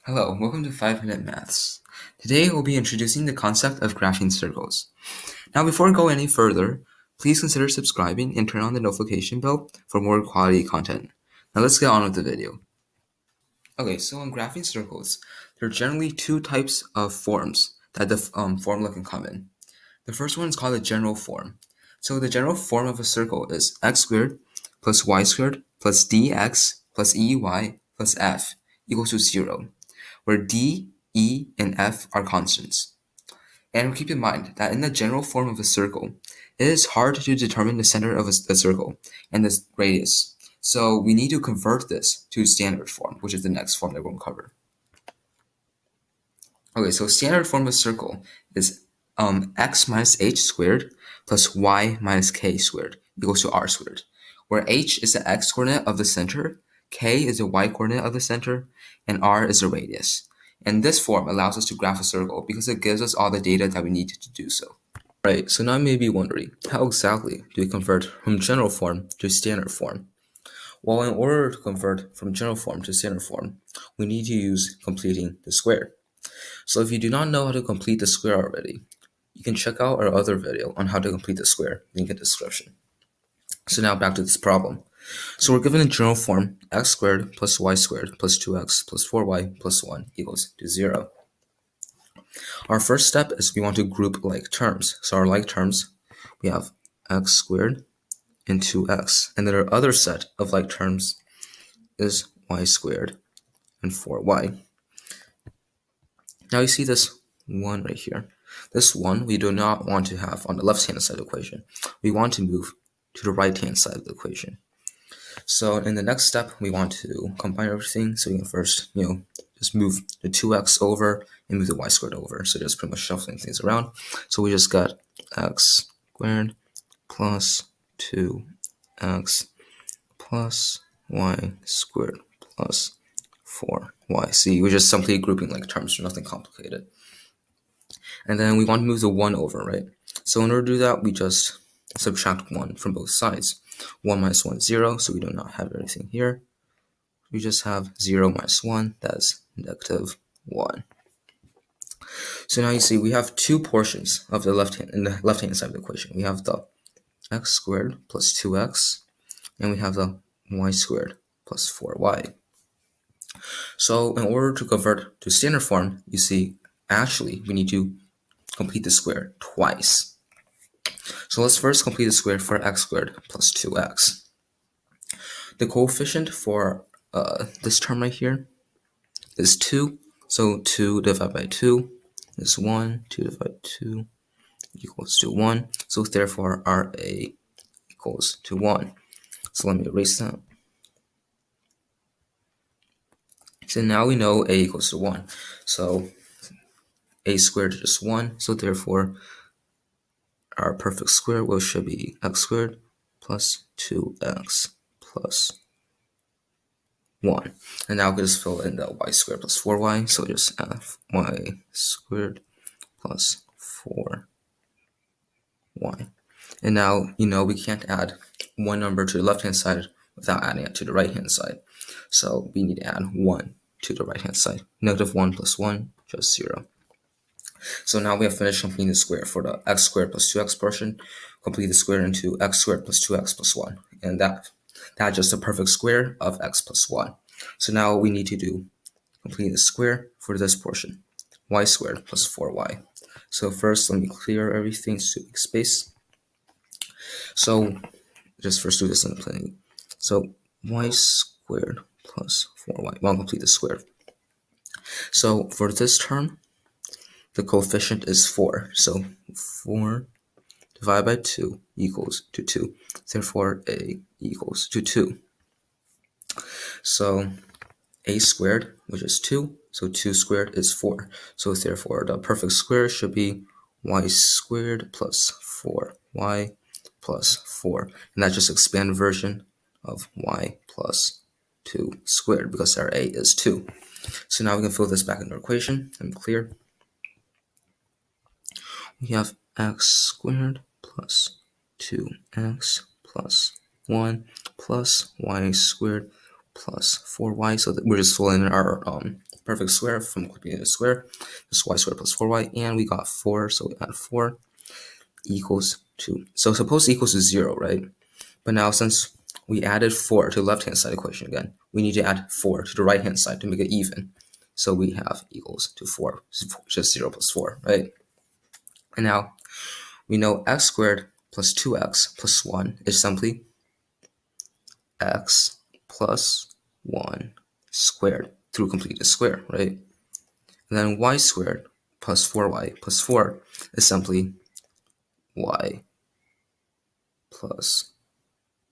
Hello, welcome to 5 Minute Maths. Today we'll be introducing the concept of graphing circles. Now before we go any further, please consider subscribing and turn on the notification bell for more quality content. Now let's get on with the video. Okay, so in graphing circles, there are generally two types of forms that the formula can come in. The first one is called the general form. So the general form of a circle is x squared plus y squared plus dx plus ey plus f equals to 0, where d, e, and f are constants. And keep in mind that in the general form of a circle, it is hard to determine the center of a circle and the radius. So we need to convert this to standard form, which is the next form that we're going to cover. Okay, so standard form of a circle is x minus h squared plus y minus k squared equals to r squared, where h is the x coordinate of the center, k is the y coordinate of the center, and r is the radius. And this form allows us to graph a circle because it gives us all the data that we need to do so. Right, so now you may be wondering, how exactly do we convert from general form to standard form? Well, in order to convert from general form to standard form, we need to use completing the square. So if you do not know how to complete the square already, you can check out our other video on how to complete the square, link in the description. So now back to this problem. So we're given a general form, x squared plus y squared plus 2x plus 4y plus 1 equals to 0. Our first step is we want to group like terms. So our like terms, we have x squared and 2x. And then our other set of like terms is y squared and 4y. Now you see this 1 right here. This 1 we do not want to have on the left-hand side of the equation. We want to move to the right-hand side of the equation. So in the next step, we want to combine everything. So we can first, just move the 2x over and move the y squared over. So just pretty much shuffling things around. So we just got x squared plus 2x plus y squared plus 4y. See, we're just simply grouping like terms, so nothing complicated. And then we want to move the 1 over, right? So in order to do that, we just subtract 1 from both sides. 1 minus 1 is 0, so we do not have anything here. We just have 0 minus 1, that's negative 1. So now you see we have two portions of the left-hand side of the equation. We have the x squared plus 2x, and we have the y squared plus 4y. So in order to convert to standard form, you see, actually, we need to complete the square twice. So let's first complete the square for x squared plus 2x. The coefficient for this term right here is 2. So 2 divided by 2 is 1. 2 divided by 2 equals to 1. So therefore, Ra equals to 1. So let me erase that. So now we know A equals to 1. So A squared is just 1. So therefore, our perfect square should be x squared plus 2x plus 1. And now we can just fill in the y squared plus 4y. So just have y squared plus 4y. And now, we can't add one number to the left-hand side without adding it to the right-hand side. So we need to add 1 to the right-hand side. Negative 1 plus 1, just 0. So now we have finished completing the square for the x squared plus 2x portion. Complete the square into x squared plus 2x plus 1. And that's just a perfect square of x plus 1. So now we need to do complete the square for this portion. Y squared plus 4y. So first, let me clear everything to make space. So just first do this in the plane. So y squared plus 4y. Well, complete the square. So for this term, the coefficient is 4. So 4 divided by 2 equals to 2. Therefore, A equals to 2. So A squared, which is 2. So 2 squared is 4. So therefore, the perfect square should be y squared plus 4y plus 4. And that's just expanded version of y plus 2 squared because our A is 2. So now we can fill this back into our equation. I'm clear. We have x squared plus 2x plus 1 plus y squared plus 4y. So that we're just filling in our perfect square from completing the square. This y squared plus 4y, and we got 4, so we add 4 equals 2. So suppose equals to 0, right? But now since we added 4 to the left-hand side equation again, we need to add 4 to the right-hand side to make it even. So we have equals to 4, just 0 plus 4, right? And now we know x squared plus 2x plus 1 is simply x plus 1 squared through completing the square, right? And then y squared plus 4y plus 4 is simply y plus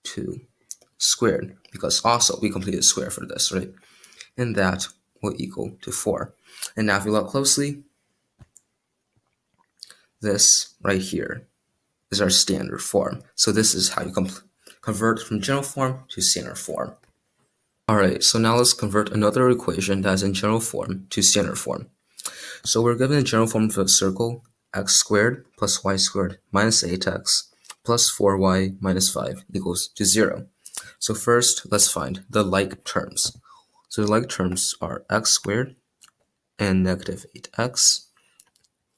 2 squared, because also we completed the square for this, right? And that will equal to 4. And now if you look closely, this right here is our standard form. So this is how you convert from general form to standard form. Alright, so now let's convert another equation that is in general form to standard form. So we're given a general form of a circle, x squared plus y squared minus 8x plus 4y minus 5 equals to 0. So first, let's find the like terms. So the like terms are x squared and negative 8x,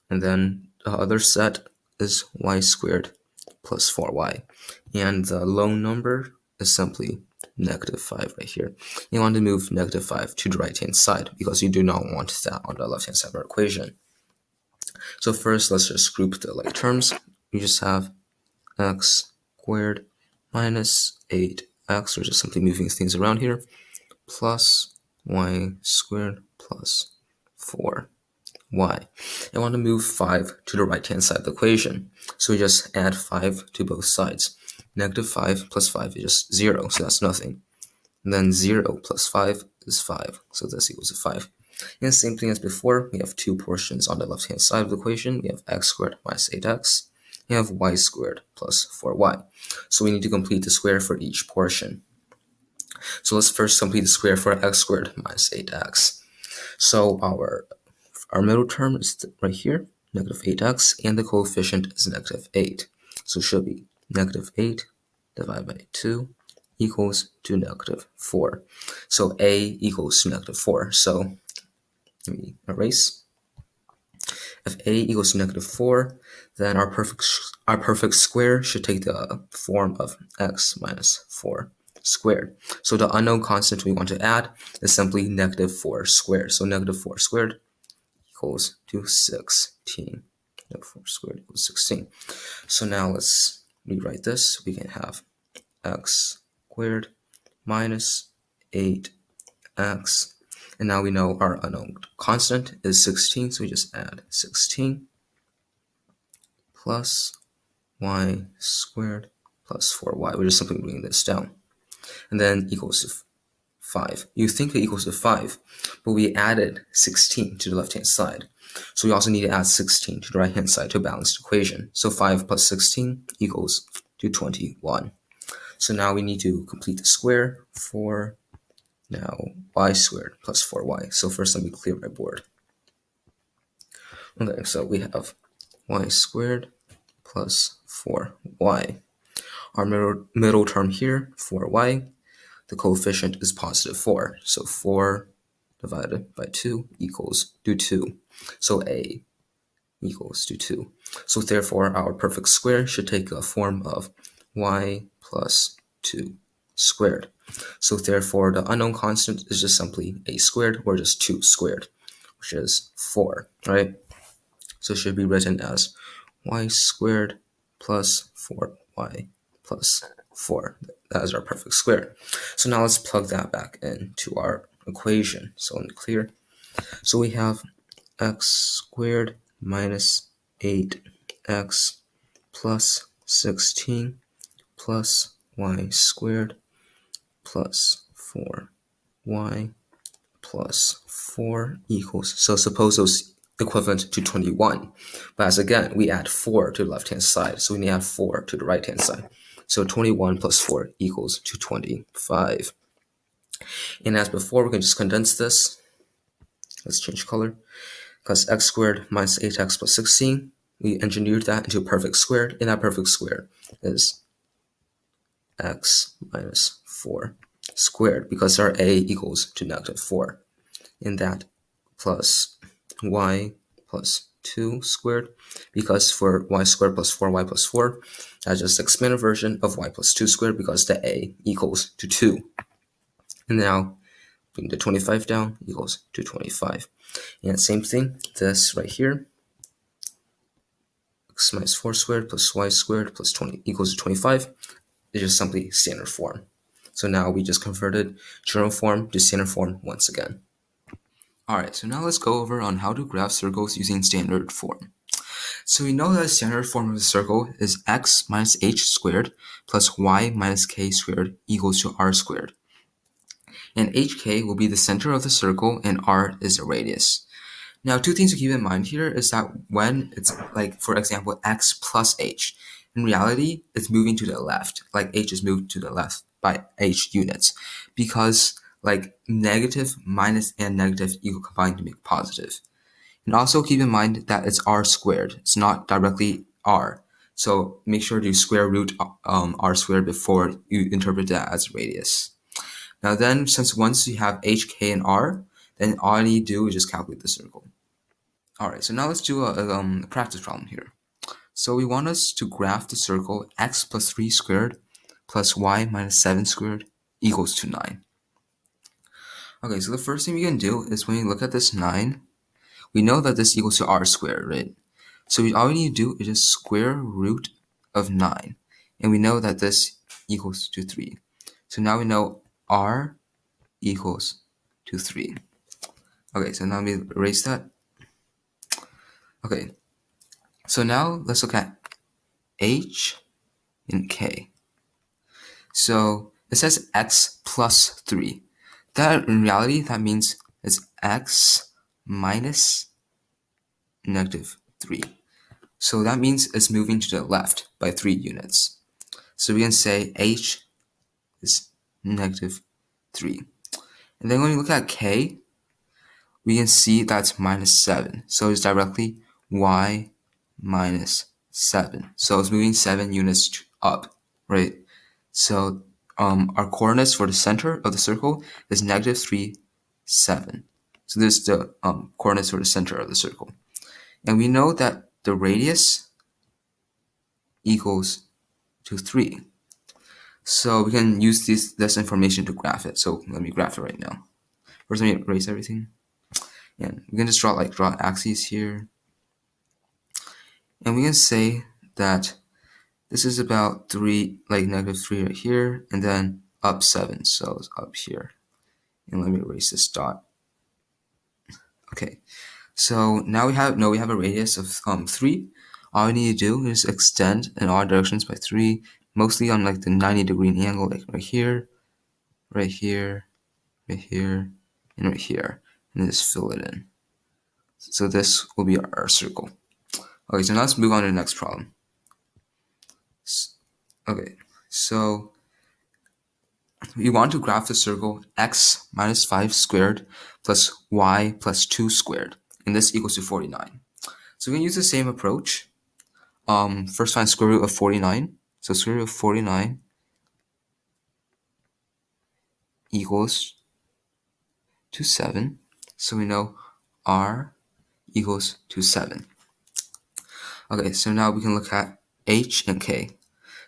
and then the other set is y squared plus 4y, and the lone number is simply negative 5 right here. You want to move negative 5 to the right-hand side because you do not want that on the left-hand side of our equation. So first, let's just group the like terms. We just have x squared minus 8x, we're just simply moving things around here, plus y squared plus 4y. I want to move 5 to the right-hand side of the equation, so we just add 5 to both sides. Negative 5 plus 5 is just 0, so that's nothing. And then 0 plus 5 is 5, so this equals to 5. And same thing as before, we have two portions on the left-hand side of the equation. We have x squared minus 8x. We have y squared plus 4y. So we need to complete the square for each portion. So let's first complete the square for x squared minus 8x. So our middle term is right here, negative 8x, and the coefficient is negative 8. So it should be negative 8 divided by 2 equals to negative 4. So a equals to negative 4. So let me erase. If a equals to negative 4, then our perfect square should take the form of x minus 4 squared. So the unknown constant we want to add is simply negative 4 squared. So negative 4 squared equals to 16. Negative 4 squared equals 16. So now let's rewrite this. We can have x squared minus 8x. And now we know our unknown constant is 16, so we just add 16 plus y squared plus 4y. We're just simply bringing this down. And then equals to 5. You think it equals to 5, but we added 16 to the left-hand side. So we also need to add 16 to the right-hand side to balance the equation. So 5 plus 16 equals to 21. So now we need to complete the square for now y squared plus 4y. So first let me clear my board. Okay, so we have y squared plus 4y. Our middle term here, 4y, the coefficient is positive 4. So 4 divided by 2 equals to 2. So a equals to 2. So therefore our perfect square should take a form of y plus 2 squared. So therefore the unknown constant is just simply a squared, or just 2 squared, which is 4, right? So it should be written as y squared plus 4y plus 4. That is our perfect square. So now let's plug that back into our equation. So let me clear. So we have x squared minus 8x plus 16 plus y squared plus 4y plus 4 equals, so suppose those equivalent to 21. But as again, we add 4 to the left-hand side, so we need to add 4 to the right-hand side. So 21 plus 4 equals to 25. And as before, we can just condense this. Let's change color. Because x squared minus 8x plus 16, we engineered that into a perfect square, and that perfect square is x minus 4 squared, because our a equals to negative 4. And that plus y plus 2 squared, because for y squared plus 4y plus 4, that's just the expanded version of y plus 2 squared because the a equals to 2. And now bring the 25 down, equals to 25. And same thing, this right here, x minus 4 squared plus y squared plus 20 equals to 25. It's just simply standard form. So now we just converted general form to standard form once again. Alright, so now let's go over on how to graph circles using standard form. So we know that the standard form of the circle is x minus h squared plus y minus k squared equals to r squared. And hk will be the center of the circle and r is the radius. Now, two things to keep in mind here is that when it's like, for example, x plus h, in reality, it's moving to the left, like h is moved to the left by h units, because like negative, minus, and negative equal combine to make positive. And also keep in mind that it's r squared, it's not directly r. So make sure to square root r squared before you interpret that as radius. Now then, since once you have h, k, and r, then all you need to do is just calculate the circle. Alright, so now let's do a practice problem here. So we want us to graph the circle x plus 3 squared plus y minus 7 squared equals to 9. Okay, so the first thing we can do is when we look at this 9, we know that this equals to r squared, right? So all we need to do is just square root of 9. And we know that this equals to 3. So now we know r equals to 3. Okay, so now let me erase that. Okay, so now let's look at h and k. So it says x plus 3. That in reality, that means it's x minus negative 3. So that means it's moving to the left by 3 units. So we can say h is negative 3. And then when we look at k, we can see that's minus 7. So it's directly y minus 7. So it's moving 7 units up, right? So our coordinates for the center of the circle is negative 3, 7. So this is the coordinates for the center of the circle. And we know that the radius equals to 3. So we can use this information to graph it. So let me graph it right now. First, let me erase everything. And we can just draw axes here. And we can say that this is about 3, like negative 3 right here, and then up 7, so it's up here. And let me erase this dot. Okay, so now we have a radius of 3. All we need to do is extend in all directions by 3, mostly on like the 90-degree angle, like right here, right here, right here, and right here, and just fill it in. So this will be our circle. Okay, so now let's move on to the next problem. Okay, so we want to graph the circle x minus 5 squared plus y plus 2 squared, and this equals to 49. So we can use the same approach. First find square root of 49. So square root of 49 equals to 7. So we know r equals to 7. Okay, so now we can look at h and k.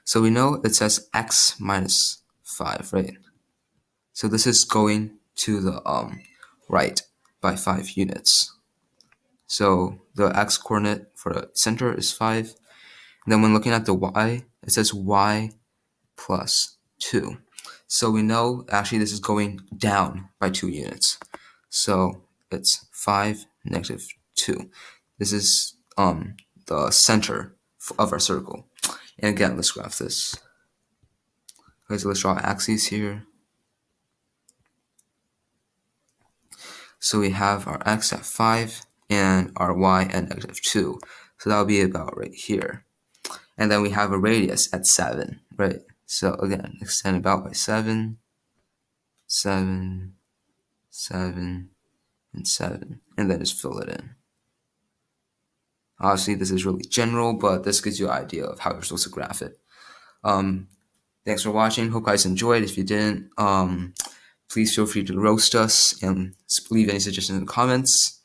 So we know it says x minus 5, right? So this is going to the right by 5 units. So the x coordinate for the center is 5. And then when looking at the y, it says y plus 2. So we know actually this is going down by 2 units. So it's 5, negative 2. This is the center of our circle. And again, let's graph this. Okay, so let's draw axes here. So we have our x at 5 and our y at negative 2. So that'll be about right here. And then we have a radius at 7, right? So again, extend about by 7, 7, 7, and 7. And then just fill it in. Obviously, this is really general, but this gives you an idea of how you're supposed to graph it. Thanks for watching. Hope you guys enjoyed. If you didn't, please feel free to roast us and leave any suggestions in the comments.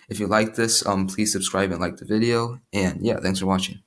If you like this, please subscribe and like the video. And yeah, thanks for watching.